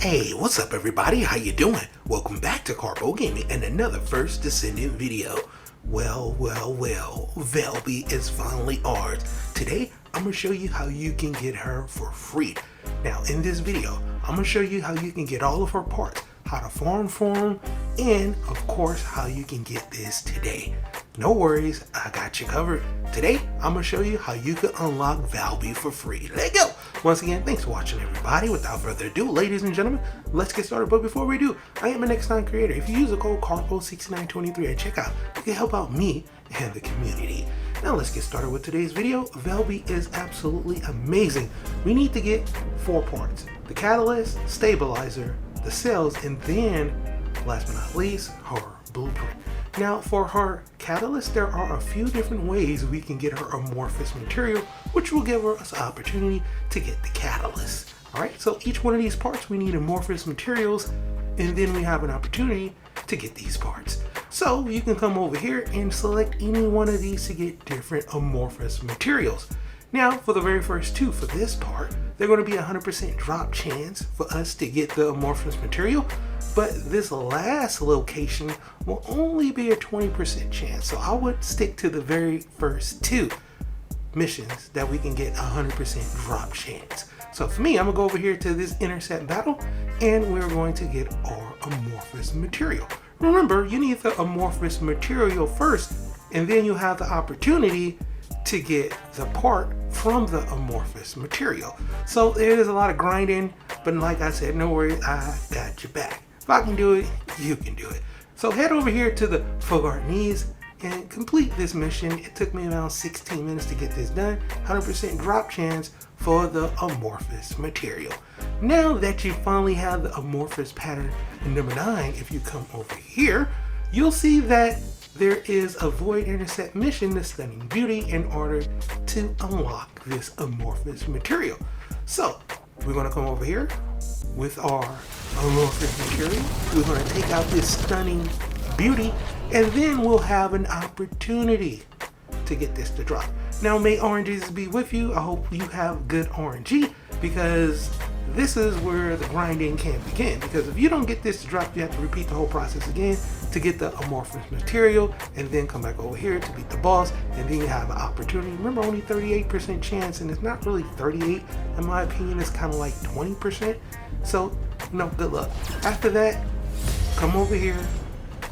Hey, what's up everybody? How you doing? Welcome back to Karpo Gaming and another First Descendant video. Well, Valby is finally ours. Today, I'm going to show you how you can get her for free. Now, in this video, I'm going to show you how you can get all of her parts, how to farm for them, and of course, how you can get this today. No worries, I got you covered. Today, I'm going to show you how you can unlock Valby for free. Let's go! Once again, thanks for watching everybody. Without further ado, ladies and gentlemen, let's get started. But before we do, I am a next time creator. If you use the code Karpo6923 at checkout, you can help out me and the community. Now let's get started with today's video. Valby is absolutely amazing. We need to get 4 parts: the catalyst, stabilizer, the cells, and then, last but not least, her blueprint. Now for her catalyst, there are a few different ways we can get her amorphous material, which will give us an opportunity to get the catalyst. Alright, so each one of these parts we need amorphous materials, and then we have an opportunity to get these parts. So you can come over here and select any one of these to get different amorphous materials. Now for the very first 2 for this part, they're going to be 100% drop chance for us to get the amorphous material, but this last location will only be a 20% chance. So I would stick to the very first 2 missions that we can get 100% drop chance. So for me, I'm gonna go over here to this intercept battle and we're going to get our amorphous material. Remember, you need the amorphous material first, and then you have the opportunity to get the part from the amorphous material. So there is a lot of grinding, but like I said, no worries, I got your back. If I can do it, you can do it. So head over here to the Fogartnese and complete this mission. It took me around 16 minutes to get this done. 100% drop chance for the amorphous material. Now that you finally have the amorphous pattern in number 9, if you come over here, you'll see that there is a void intercept mission, the Stunning Beauty, in order to unlock this amorphous material. So we're going to come over here with our amorphous material. We're going to take out this Stunning Beauty, and then we'll have an opportunity to get this to drop. Now may RNGs be with you. I hope you have good RNG, because this is where the grinding can begin. Because if you don't get this to drop, you have to repeat the whole process again to get the amorphous material, and then come back over here to beat the boss, and then you have an opportunity. Remember, only 38% chance, and it's not really 38 in my opinion. It's kind of like 20%. So good luck. After that, come over here,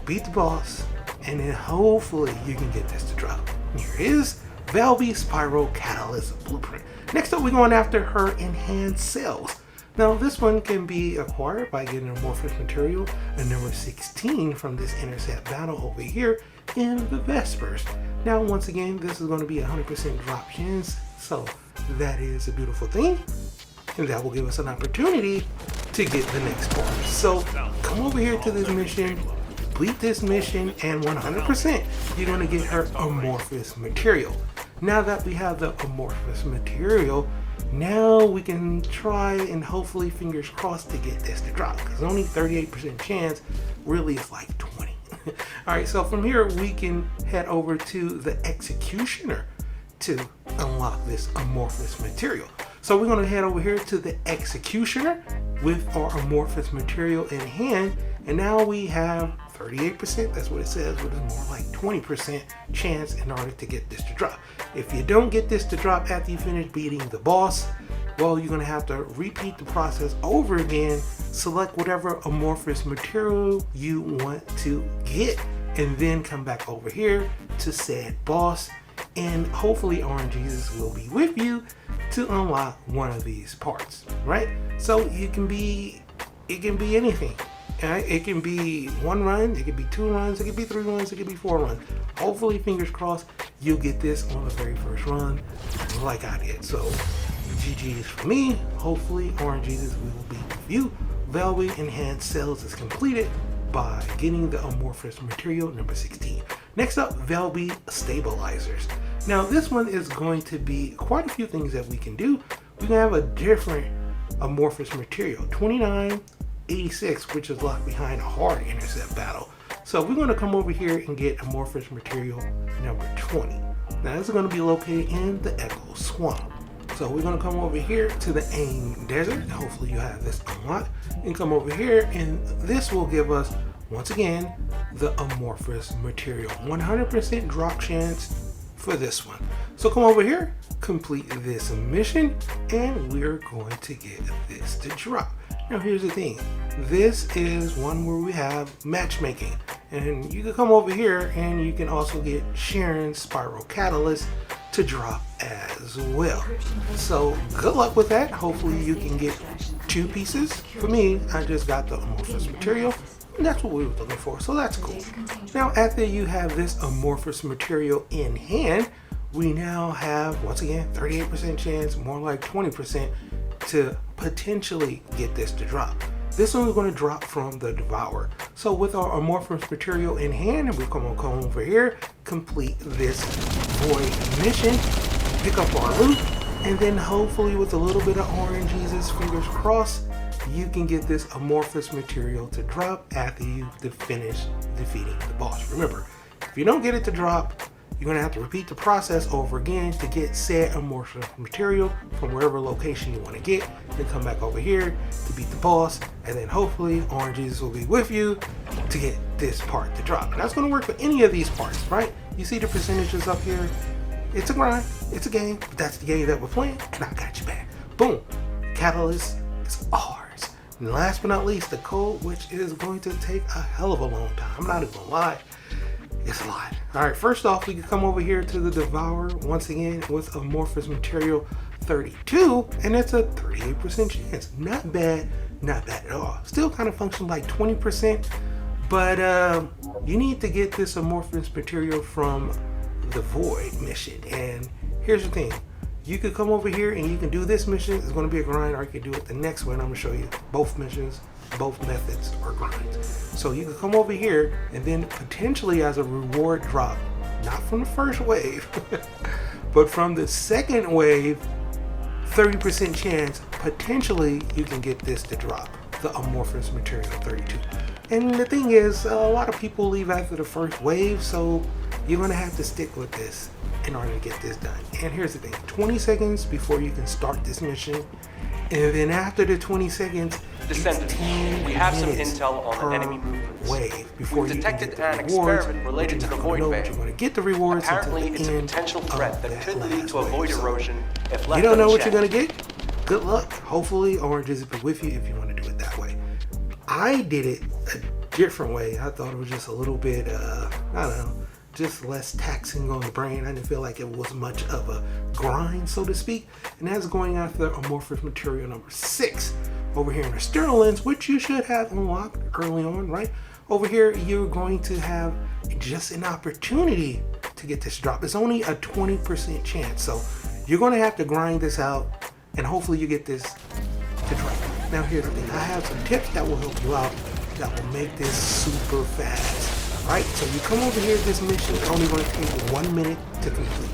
beat the boss, and then hopefully you can get this to drop. Here it is, Valby Spiral Catalyst Blueprint. Next up, we're going after her enhanced cells. Now this one can be acquired by getting amorphous material at number 16 from this intercept battle over here in the Vespers. Now once again, this is going to be 100% drop chance, so that is a beautiful thing, and that will give us an opportunity to get the next part. So come over here to this mission, complete this mission, and 100% you're going to get her amorphous material. Now that we have the amorphous material, now we can try and hopefully, fingers crossed, to get this to drop, because only 38% chance, really it's like 20. Alright, so from here we can head over to the Executioner to unlock this amorphous material. So we're going to head over here to the Executioner with our amorphous material in hand, and now we have 38%, that's what it says, but it's more like 20% chance in order to get this to drop. If you don't get this to drop after you finish beating the boss, well, you're going to have to repeat the process over again, select whatever amorphous material you want to get, and then come back over here to said boss, and hopefully RNGs will be with you to unlock one of these parts, right? So it can be anything. Right? It can be 1 run, it could be 2 runs, it could be 3 runs, it could be 4 runs. Hopefully, fingers crossed, you'll get this on the very first run like I did. So GG's for me. Hopefully RNGs will be with you. Valby Enhanced Cells is completed by getting the amorphous material number 16. Next up, Valby Stabilizers. Now this one is going to be quite a few things that we can do. We can have a different amorphous material, 2986, which is locked behind a hard intercept battle. So we're going to come over here and get amorphous material number 20. Now this is going to be located in the Echo Swamp. So we're gonna come over here to the AIM desert. Hopefully you have this unlocked, and come over here, and this will give us, once again, the amorphous material. 100% drop chance for this one. So come over here, complete this mission, and we're going to get this to drop. Now here's the thing, this is one where we have matchmaking, and you can come over here and you can also get Sharon's Spiral Catalyst to drop as well. So good luck with that. Hopefully you can get 2 pieces. For me, I just got the amorphous material, and that's what we were looking for, so that's cool. Now after you have this amorphous material in hand, we now have, once again, 38% chance, more like 20%, to potentially get this to drop. This one is going to drop from the Devourer. So with our amorphous material in hand, we're going to come over here, complete this void mission, pick up our loot, and then hopefully with a little bit of orange Jesus, fingers crossed, you can get this amorphous material to drop after you finish defeating the boss. Remember, if you don't get it to drop, you're going to have to repeat the process over again to get said amorphous material from wherever location you want to get. Then come back over here to beat the boss, and then hopefully oranges will be with you to get this part to drop. And that's going to work for any of these parts, right? You see the percentages up here? It's a grind, it's a game, but that's the game that we're playing, and I got you back. Boom, Catalyst is ours. And last but not least, the code, which is going to take a hell of a long time. I'm not even gonna lie. It's a lot. All right, first off, we can come over here to the Devourer once again with amorphous material 32, and it's a 38% chance. Not bad at all. Still kind of function like 20%, but you need to get this amorphous material from the Void mission. And here's the thing, you could come over here and you can do this mission. It's going to be a grind, or you can do it the next one. I'm going to show you both missions. Both methods are grinds. So you can come over here and then potentially as a reward drop, not from the first wave, but from the second wave, 30% chance, potentially you can get this to drop, the amorphous material 32. And the thing is, a lot of people leave after the first wave, so you're gonna have to stick with this in order to get this done. And here's the thing, 20 seconds before you can start this mission, and then after the 20 seconds, Descendant, we have some intel on the enemy movements. Wave before We've you detected can get an the rewards, experiment related to the you're void not bay. going to get the rewards. Apparently, until it's the a end potential threat that could lead to a void wave. erosion if left You don't know what unchecked. you're going to get? Good luck. Hopefully, oranges will be with you if you want to do it that way. I did it a different way. I thought it was just a little bit, I don't know, just less taxing on the brain. I didn't feel like it was much of a grind, so to speak. And that's going after amorphous material number 6 over here in the Sterlins, which you should have unlocked early on, right? Over here, you're going to have just an opportunity to get this drop. It's only a 20% chance, so you're going to have to grind this out, and hopefully you get this to drop. Now here's the thing, I have some tips that will help you out that will make this super fast. Right, so you come over here, this mission is only going to take 1 minute to complete.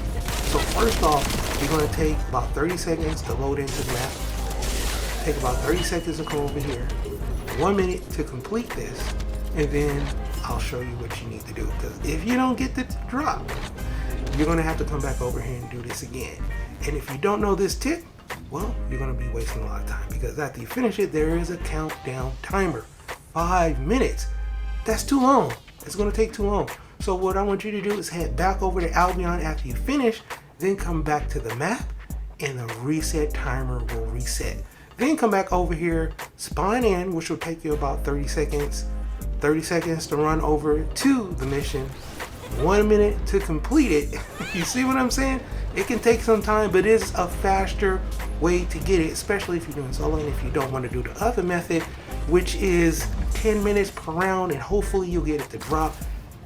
So first off, you're going to take about 30 seconds to load into the map. Take about 30 seconds to come over here. 1 minute to complete this, and then I'll show you what you need to do. Because if you don't get the drop, you're going to have to come back over here and do this again. And if you don't know this tip, well, you're going to be wasting a lot of time, because after you finish it, there is a countdown timer. 5 minutes. That's too long. It's going to take too long. So what I want you to do is head back over to Albion after you finish, then come back to the map, and the reset timer will reset. Then come back over here, spawn in, which will take you about 30 seconds. 30 seconds to run over to the mission. 1 minute to complete it. You see what I'm saying? It can take some time, but it's a faster way to get it, especially if you're doing solo and if you don't want to do the other method, which is 10 minutes per round, and hopefully you'll get it to drop,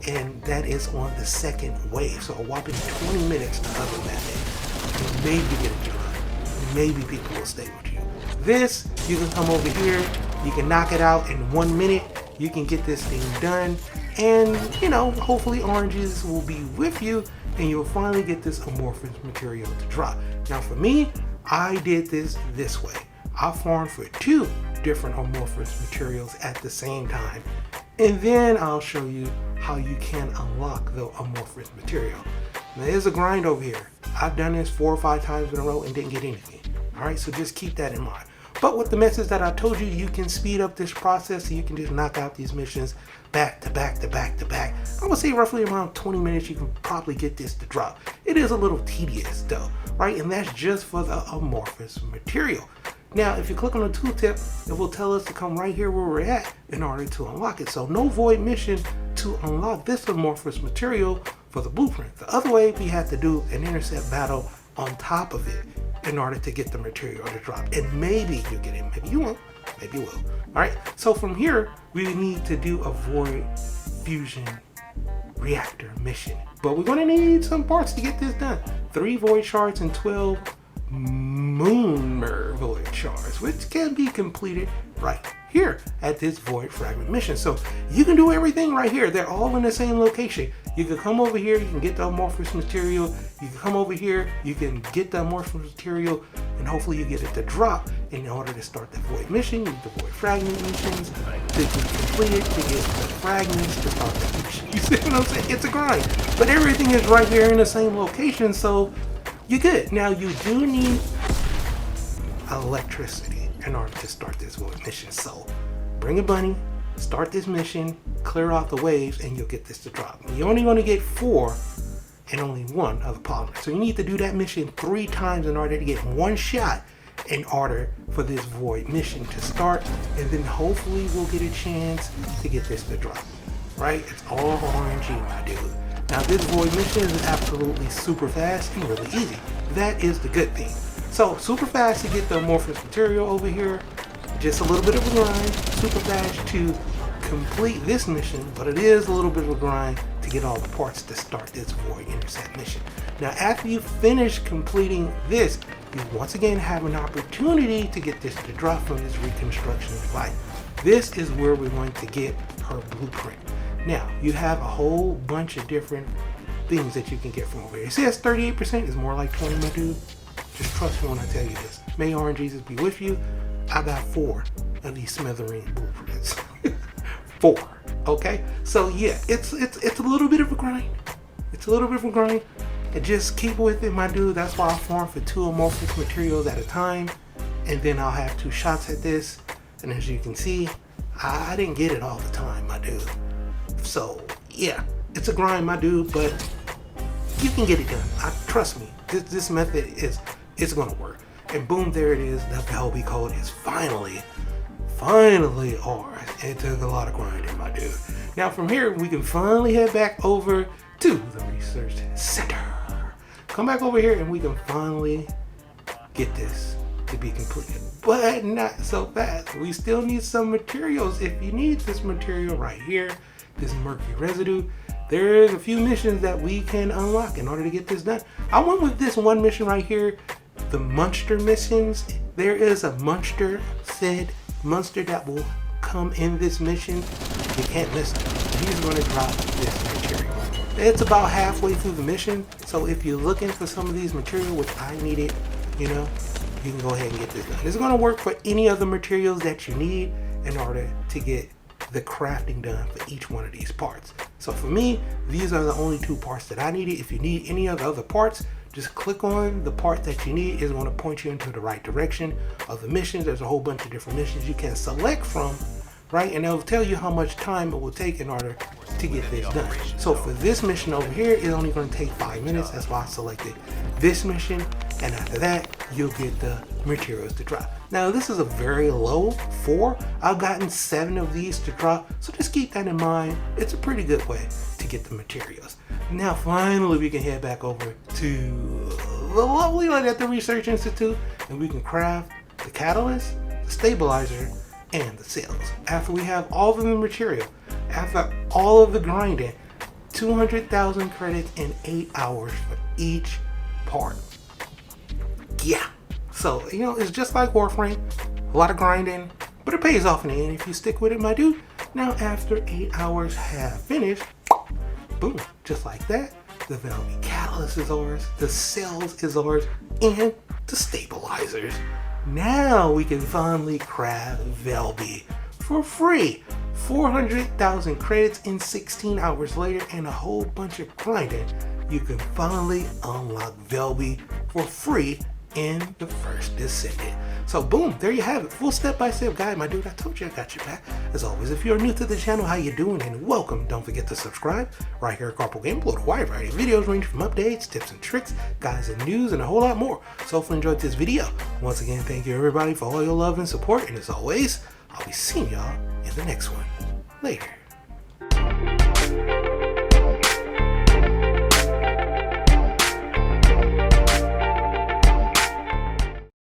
and that is on the second wave. So a whopping 20 minutes the other method, and maybe you get it to drop. Maybe people will stay with you. This, you can come over here, you can knock it out in 1 minute, you can get this thing done, and you know, hopefully oranges will be with you, and you'll finally get this amorphous material to drop. Now for me, I did this way. I farmed for 2 different amorphous materials at the same time, and then I'll show you how you can unlock the amorphous material. There's a grind over here. I've done this 4 or 5 times in a row and didn't get anything. All right, so just keep that in mind. But with the methods that I told you, you can speed up this process so you can just knock out these missions back to back to back to back. I would say roughly around 20 minutes you can probably get this to drop. It is a little tedious though, right? And that's just for the amorphous material. Now, if you click on the tooltip, it will tell us to come right here where we're at in order to unlock it. So no void mission to unlock this amorphous material for the blueprint. The other way, we have to do an intercept battle on top of it in order to get the material to drop. And maybe you'll get it, maybe you won't, maybe you will. All right, so from here, we need to do a void fusion reactor mission. But we're gonna need some parts to get this done. 3 void shards and 12 moonmer void shards, which can be completed right here at this void fragment mission. So you can do everything right here. They're all in the same location. You can come over here, you can get the amorphous material. You can come over here, you can get the amorphous material, and hopefully you get it to drop in order to start the void mission. You need the void fragment missions to be completed to get the fragments to start the mission. You see what I'm saying? It's a grind, but everything is right here in the same location, so you're good. Now you do need electricity in order to start this void mission. So bring a bunny, start this mission, clear out the waves, and you'll get this to drop. You're only going to get 4 and only 1 of the polymers. So you need to do that mission 3 times in order to get 1 shot in order for this void mission to start, and then hopefully we'll get a chance to get this to drop. Right? It's all RNG, my dude. Now this void mission is absolutely super fast and really easy. That is the good thing. So super fast to get the amorphous material over here, just a little bit of a grind. Super fast to complete this mission, but it is a little bit of a grind to get all the parts to start this void intercept mission. Now after you finish completing this, you once again have an opportunity to get this to drop from this reconstruction device. This is where we're going to get her blueprint. Now you have a whole bunch of different things that you can get from over here. It says 38% is more like 20, my dude. Just trust me when I tell you this. May RNGs be with you. I got 4 of these smithereen blueprints. 4. Okay, so yeah, it's a little bit of a grind. It's a little bit of a grind. And just keep with it, my dude. That's why I farm for 2 amorphous materials at a time, and then I'll have 2 shots at this. And as you can see, I didn't get it all the time, my dude. So yeah, it's a grind, my dude, but you can get it done. Trust me. This method it's gonna work. And boom, there it is. The Valby code is finally ours. It took a lot of grinding, my dude. Now from here, we can finally head back over to the research center. Come back over here and we can finally get this to be completed. But not so fast. We still need some materials. If you need this material right here, this mercury residue, there's a few missions that we can unlock in order to get this done. I went with this one mission right here, the monster missions. There is a monster that will come in this mission. You can't miss it. He's going to drop this material. It's about halfway through the mission, so if you're looking for some of these material, which I needed, you know, you can go ahead and get this done. It's going to work for any other materials that you need in order to get the crafting done for each one of these parts. So for me, these are the only 2 parts that I needed. If you need any of the other parts, just click on the part that you need. It's going to point you into the right direction of the missions. There's a whole bunch of different missions you can select from, right? And it'll tell you how much time it will take in order to get this done. So for this mission over here, it's only going to take 5 minutes. That's why I selected this mission. And after that, you'll get the materials to drop. Now this is a very low 4. I've gotten 7 of these to drop, so just keep that in mind. It's a pretty good way to get the materials. Now finally we can head back over to the lovely lady at the Research Institute, and we can craft the catalyst, the stabilizer, and the cells. After we have all of the material, after all of the grinding, 200,000 credits in 8 hours for each part. Yeah, so you know, it's just like Warframe, a lot of grinding, but it pays off in the end if you stick with it, my dude. Now after 8 hours have finished, boom, just like that, the Valby catalyst is ours, the cells is ours, and the stabilizers. Now we can finally craft Valby for free. 400,000 credits in 16 hours later, and a whole bunch of grinding. you can finally unlock Valby for free in the First Descendant. So boom, there you have it. Full step-by-step guide, my dude. I told you I got your back. As always, if you're new to the channel, how you doing? And welcome. Don't forget to subscribe. Right here at Karpo Gaming, upload a wide variety of videos ranging from updates, tips and tricks, guides and news, and a whole lot more. So hopefully you enjoyed this video. Once again, thank you everybody for all your love and support. And as always, I'll be seeing y'all in the next one. Later.